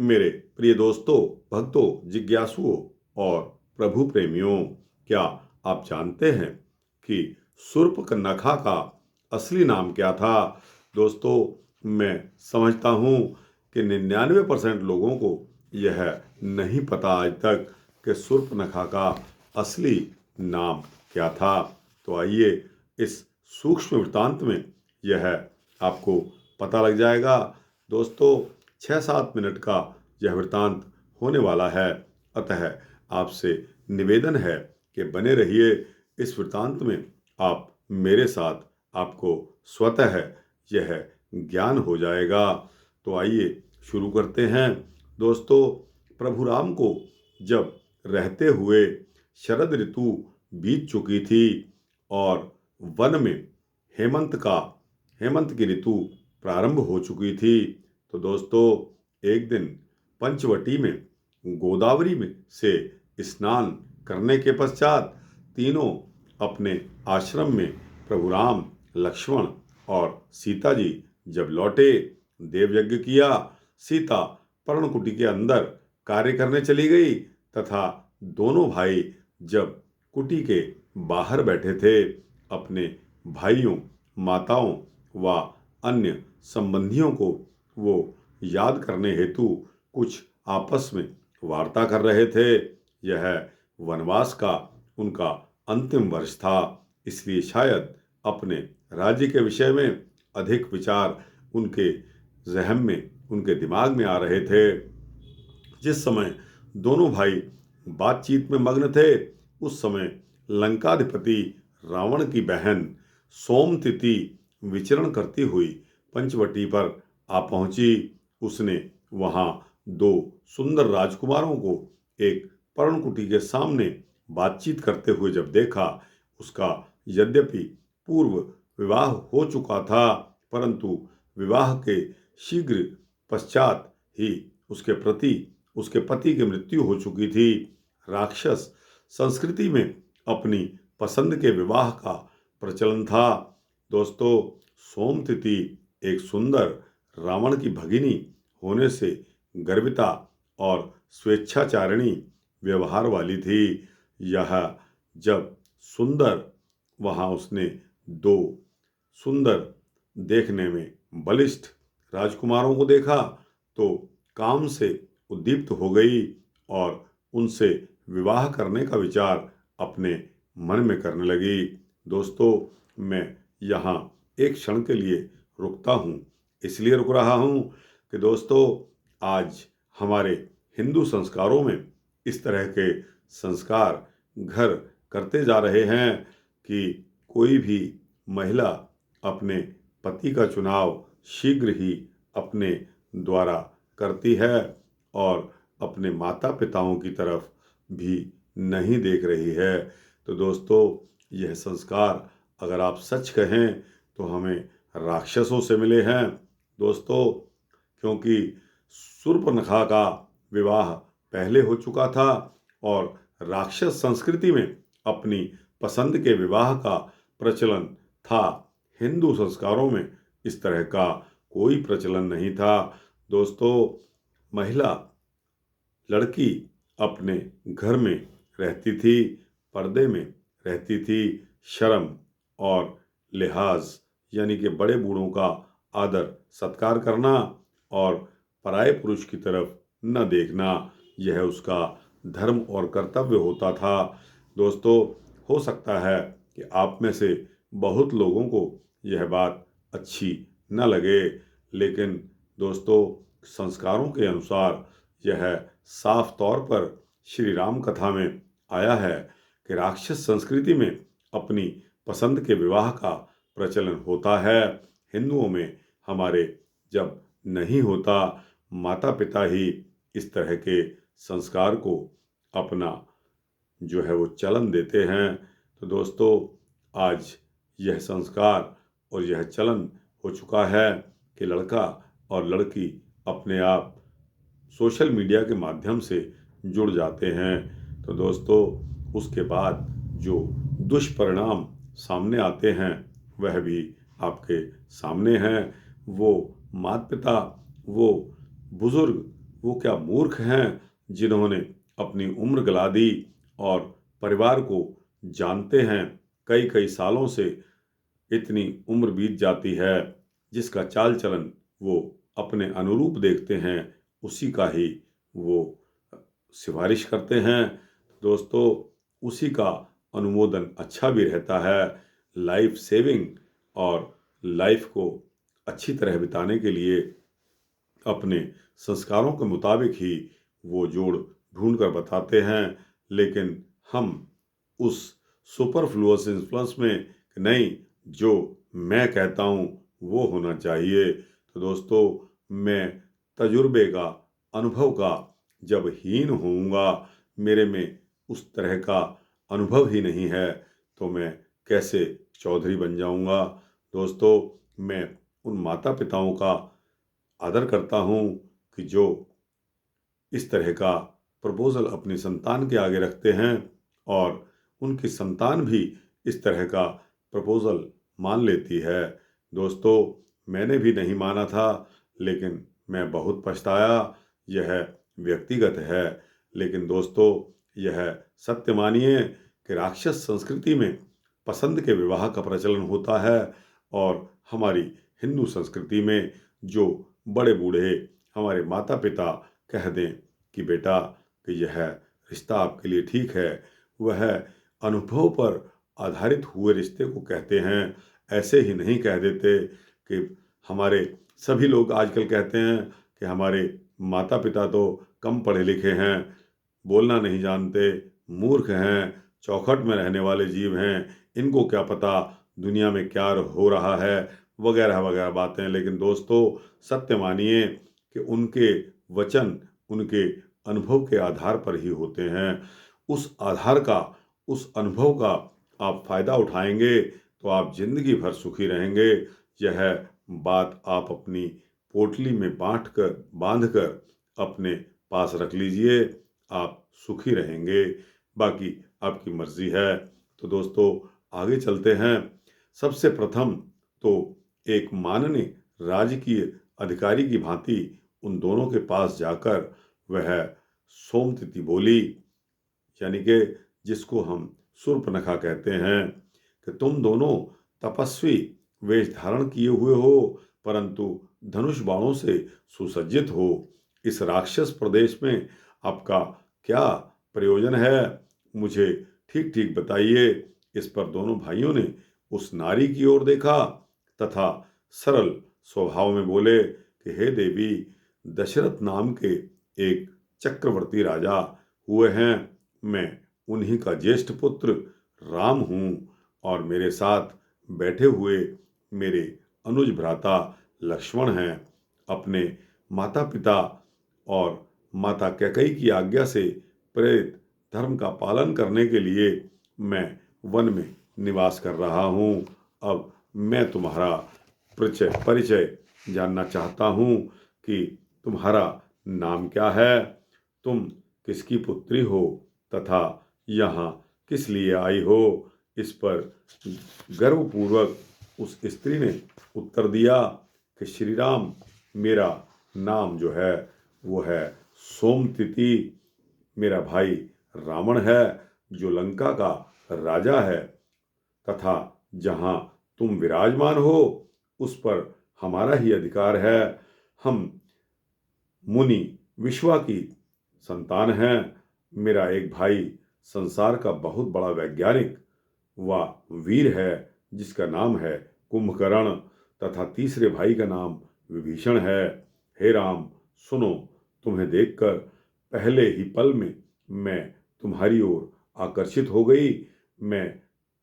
मेरे प्रिय दोस्तों, भक्तों, जिज्ञासुओं और प्रभु प्रेमियों, क्या आप जानते हैं कि शूर्पणखा का असली नाम क्या था? दोस्तों, मैं समझता हूँ कि 99% लोगों को यह नहीं पता आज तक कि शूर्पणखा का असली नाम क्या था। तो आइए इस सूक्ष्म वृत्तांत में यह आपको पता लग जाएगा। दोस्तों, 6-7 मिनट का यह वृत्तांत होने वाला है, अतः आपसे निवेदन है कि बने रहिए इस वृत्तांत में। आप मेरे साथ, आपको स्वतः यह ज्ञान हो जाएगा। तो आइए शुरू करते हैं। दोस्तों, प्रभु राम को जब रहते हुए शरद ऋतु बीत चुकी थी और वन में हेमंत की ऋतु प्रारंभ हो चुकी थी, तो दोस्तों एक दिन पंचवटी में गोदावरी में से स्नान करने के पश्चात तीनों अपने आश्रम में प्रभु राम, लक्ष्मण और सीता जी जब लौटे, देवयज्ञ किया। सीता पर्णकुटी के अंदर कार्य करने चली गई तथा दोनों भाई जब कुटी के बाहर बैठे थे, अपने भाइयों, माताओं व अन्य संबंधियों को वो याद करने हेतु कुछ आपस में वार्ता कर रहे थे। यह वनवास का उनका अंतिम वर्ष था, इसलिए शायद अपने राज्य के विषय में अधिक विचार उनके ज़हन में, उनके दिमाग में आ रहे थे। जिस समय दोनों भाई बातचीत में मग्न थे, उस समय लंकाधिपति रावण की बहन सोमतिथि विचरण करती हुई पंचवटी पर आ पहुंची। उसने वहां दो सुंदर राजकुमारों को एक पर्णकुटी के सामने बातचीत करते हुए जब देखा, उसका यद्यपि पूर्व विवाह हो चुका था, परंतु विवाह के शीघ्र पश्चात ही उसके पति की मृत्यु हो चुकी थी। राक्षस संस्कृति में अपनी पसंद के विवाह का प्रचलन था। दोस्तों, सोमतिथि एक सुंदर रावण की भगिनी होने से गर्विता और स्वेच्छाचारिणी व्यवहार वाली थी। यह जब सुंदर वहाँ उसने दो सुंदर, देखने में बलिष्ठ राजकुमारों को देखा तो काम से उद्दीप्त हो गई और उनसे विवाह करने का विचार अपने मन में करने लगी। दोस्तों, मैं यहाँ एक क्षण के लिए रुकता हूँ। इसलिए रुक रहा हूँ कि दोस्तों, आज हमारे हिंदू संस्कारों में इस तरह के संस्कार घर करते जा रहे हैं कि कोई भी महिला अपने पति का चुनाव शीघ्र ही अपने द्वारा करती है और अपने माता पिताओं की तरफ भी नहीं देख रही है। तो दोस्तों, यह संस्कार अगर आप सच कहें तो हमें राक्षसों से मिले हैं। दोस्तों, क्योंकि शूर्पणखा का विवाह पहले हो चुका था और राक्षस संस्कृति में अपनी पसंद के विवाह का प्रचलन था। हिंदू संस्कारों में इस तरह का कोई प्रचलन नहीं था। दोस्तों, महिला लड़की अपने घर में रहती थी, पर्दे में रहती थी। शर्म और लिहाज यानी कि बड़े बूढ़ों का आदर सत्कार करना और पराये पुरुष की तरफ न देखना, यह उसका धर्म और कर्तव्य होता था। दोस्तों, हो सकता है कि आप में से बहुत लोगों को यह बात अच्छी न लगे, लेकिन दोस्तों, संस्कारों के अनुसार यह साफ तौर पर श्री राम कथा में आया है कि राक्षस संस्कृति में अपनी पसंद के विवाह का प्रचलन होता है। हिंदुओं में हमारे जब नहीं होता, माता पिता ही इस तरह के संस्कार को अपना वो चलन देते हैं। तो दोस्तों, आज यह संस्कार और यह चलन हो चुका है कि लड़का और लड़की अपने आप सोशल मीडिया के माध्यम से जुड़ जाते हैं। तो दोस्तों, उसके बाद जो दुष्परिणाम सामने आते हैं वह भी आपके सामने हैं। वो माता पिता, वो बुजुर्ग वो क्या मूर्ख हैं जिन्होंने अपनी उम्र गला दी और परिवार को जानते हैं कई कई सालों से इतनी उम्र बीत जाती है, जिसका चाल चलन वो अपने अनुरूप देखते हैं उसी का ही वो सिफारिश करते हैं। दोस्तों, उसी का अनुमोदन अच्छा भी रहता है। लाइफ सेविंग और लाइफ को अच्छी तरह बिताने के लिए अपने संस्कारों के मुताबिक ही वो जोड़ ढूंढ कर बताते हैं, लेकिन हम उस सुपरफ्लुअस इन्फ्लुएंस में कि नहीं, जो मैं कहता हूँ वो होना चाहिए। तो दोस्तों, मैं तजुर्बे का, अनुभव का जब हीन होऊंगा, मेरे में उस तरह का अनुभव ही नहीं है, तो मैं कैसे चौधरी बन जाऊंगा। दोस्तों, मैं उन माता पिताओं का आदर करता हूँ कि जो इस तरह का प्रपोजल अपनी संतान के आगे रखते हैं और उनकी संतान भी इस तरह का प्रपोजल मान लेती है। दोस्तों, मैंने भी नहीं माना था, लेकिन मैं बहुत पछताया। यह व्यक्तिगत है, लेकिन दोस्तों, यह सत्य मानिए कि राक्षस संस्कृति में पसंद के विवाह का प्रचलन होता है और हमारी हिंदू संस्कृति में जो बड़े बूढ़े हमारे माता पिता कह दें कि बेटा कि यह रिश्ता आपके लिए ठीक है, वह अनुभव पर आधारित हुए रिश्ते को कहते हैं। ऐसे ही नहीं कह देते कि हमारे सभी लोग आजकल कहते हैं कि हमारे माता पिता तो कम पढ़े लिखे हैं, बोलना नहीं जानते, मूर्ख हैं, चौखट में रहने वाले जीव हैं, इनको क्या पता दुनिया में क्या हो रहा है, वगैरह वगैरह बातें। लेकिन दोस्तों, सत्य मानिए कि उनके वचन उनके अनुभव के आधार पर ही होते हैं। उस आधार का, उस अनुभव का आप फायदा उठाएंगे तो आप जिंदगी भर सुखी रहेंगे। यह बात आप अपनी पोटली में बांध कर अपने पास रख लीजिए, आप सुखी रहेंगे। बाकी आपकी मर्जी है। तो दोस्तों, आगे चलते हैं। सबसे प्रथम तो एक माननीय राजकीय अधिकारी की भांति उन दोनों के पास जाकर वह सोमतिथि बोली, यानी कि जिसको हम शूर्पणखा कहते हैं, कि तुम दोनों तपस्वी वेश धारण किए हुए हो, परंतु धनुष बाणों से सुसज्जित हो। इस राक्षस प्रदेश में आपका क्या प्रयोजन है, मुझे ठीक ठीक बताइए। इस पर दोनों भाइयों ने उस नारी की ओर देखा तथा सरल स्वभाव में बोले कि हे देवी, दशरथ नाम के एक चक्रवर्ती राजा हुए हैं। मैं उन्हीं का ज्येष्ठ पुत्र राम हूँ और मेरे साथ बैठे हुए मेरे अनुज भ्राता लक्ष्मण हैं। अपने माता पिता और माता कैकेयी की आज्ञा से प्रेरित धर्म का पालन करने के लिए मैं वन में निवास कर रहा हूँ। अब मैं तुम्हारा परिचय जानना चाहता हूँ कि तुम्हारा नाम क्या है, तुम किसकी पुत्री हो तथा यहाँ किस लिए आई हो। इस पर गर्वपूर्वक उस स्त्री ने उत्तर दिया कि श्री राम, मेरा नाम जो है वो है सोमतिथि। मेरा भाई रावण है जो लंका का राजा है, तथा जहाँ तुम विराजमान हो उस पर हमारा ही अधिकार है। हम मुनि विश्वा की संतान हैं। मेरा एक भाई संसार का बहुत बड़ा वैज्ञानिक व वीर है जिसका नाम है कुंभकर्ण, तथा तीसरे भाई का नाम विभीषण है। हे राम, सुनो, तुम्हें देखकर पहले ही पल में मैं तुम्हारी ओर आकर्षित हो गई। मैं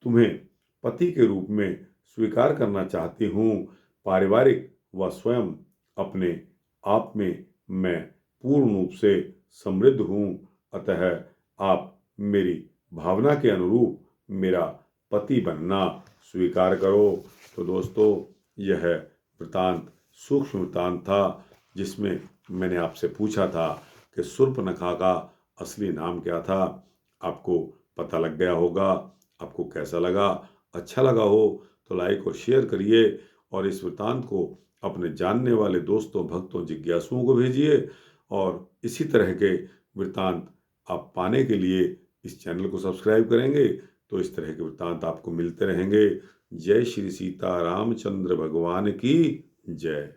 तुम्हें पति के रूप में स्वीकार करना चाहती हूँ। पारिवारिक व स्वयं अपने आप में मैं पूर्ण रूप से समृद्ध हूँ, अतः आप मेरी भावना के अनुरूप मेरा पति बनना स्वीकार करो। तो दोस्तों, यह वृतांत सूक्ष्म वृतांत था जिसमें मैंने आपसे पूछा था कि शूर्पणखा का असली नाम क्या था। आपको पता लग गया होगा। आपको कैसा लगा? अच्छा लगा हो तो लाइक और शेयर करिए और इस वृतांत को अपने जानने वाले दोस्तों, भक्तों, जिज्ञासुओं को भेजिए और इसी तरह के वृत्तांत आप पाने के लिए इस चैनल को सब्सक्राइब करेंगे तो इस तरह के वृत्तांत आपको मिलते रहेंगे। जय श्री सीता रामचंद्र भगवान की जय।